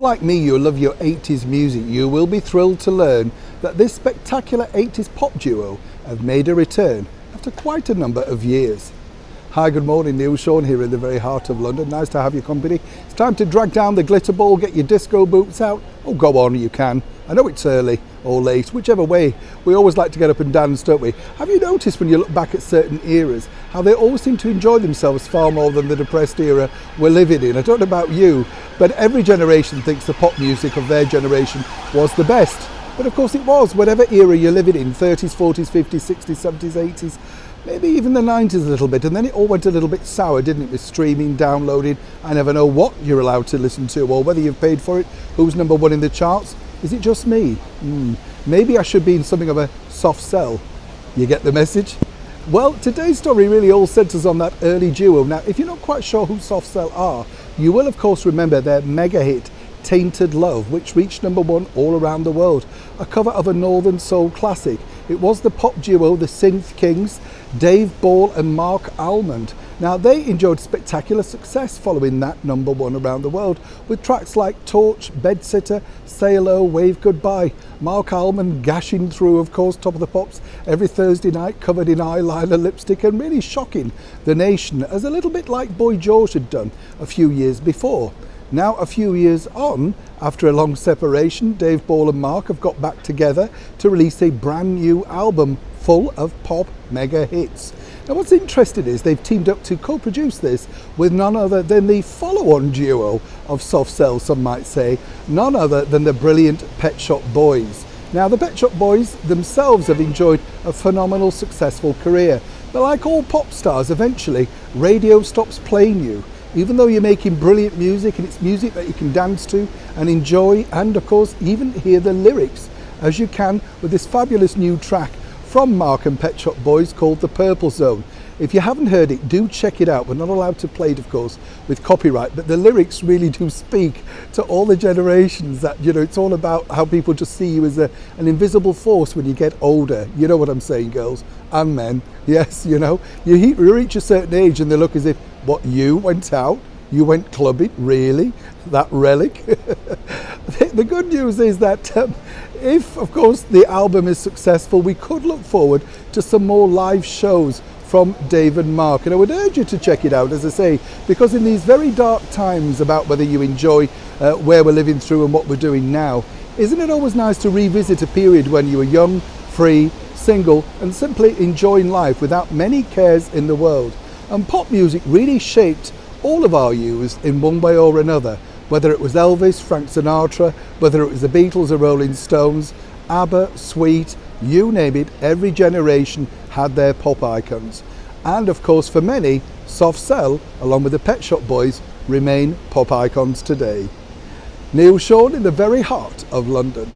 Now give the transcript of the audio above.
Like me, you love your 80s music. You will be thrilled to learn that this spectacular 80s pop duo have made a return after quite a number of years. Hi, good morning, Neil Sean here in the very heart of London. Nice to have your company. It's time to drag down the glitter ball, get your disco boots out. Oh, go on, you can. I know it's early or late, whichever way. We always like to get up and dance, don't we? Have you noticed when you look back at certain eras, how they always seem to enjoy themselves far more than the depressed era we're living in? I don't know about you, but every generation thinks the pop music of their generation was the best. But of course it was, whatever era you're living in, 30s, 40s, 50s, 60s, 70s, 80s, maybe even the 90s a little bit, and then it all went a little bit sour, didn't it, with streaming, downloading. I never know what you're allowed to listen to or whether you've paid for it, who's number one in the charts. Is it just me? Maybe I should be in something of a soft sell. You get the message? Well, today's story really all centres on that early duo. Now, if you're not quite sure who Soft Cell are, you will of course remember their mega hit Tainted Love, which reached number one all around the world, a cover of a Northern Soul classic. It was the pop duo, the Synth Kings, Dave Ball and Mark Almond. Now, they enjoyed spectacular success following that number one around the world, with tracks like Torch, Bedsitter, Say Hello, Wave Goodbye. Mark Almond gashing through, of course, Top of the Pops every Thursday night, covered in eyeliner, lipstick, and really shocking the nation, as a little bit like Boy George had done a few years before. Now, a few years on, after a long separation, Dave Ball and Mark have got back together to release a brand new album full of pop mega hits. Now, what's interesting is they've teamed up to co-produce this with none other than the follow-on duo of Soft Cell, some might say, none other than the brilliant Pet Shop Boys. Now, the Pet Shop Boys themselves have enjoyed a phenomenal, successful career. But like all pop stars, eventually, radio stops playing you. Even though you're making brilliant music, and it's music that you can dance to and enjoy, and of course even hear the lyrics, as you can with this fabulous new track from Mark and Pet Shop Boys called The Purple Zone. If you haven't heard it, do check it out. We're not allowed to play it, of course, with copyright, but the lyrics really do speak to all the generations. That, you know, it's all about how people just see you as an invisible force when you get older. You know what I'm saying, girls and men? Yes, you know, you reach a certain age and they look as if, what, you went out? You went clubbing? Really? That relic? The good news is that if, of course, the album is successful, we could look forward to some more live shows from Dave and Mark. And I would urge you to check it out, as I say, because in these very dark times about whether you enjoy where we're living through and what we're doing now, isn't it always nice to revisit a period when you were young, free, single, and simply enjoying life without many cares in the world? And pop music really shaped all of our youths in one way or another, whether it was Elvis, Frank Sinatra, whether it was the Beatles or Rolling Stones, ABBA, Sweet, you name it, every generation had their pop icons. And of course, for many, Soft Cell, along with the Pet Shop Boys, remain pop icons today. Neil Sean in the very heart of London.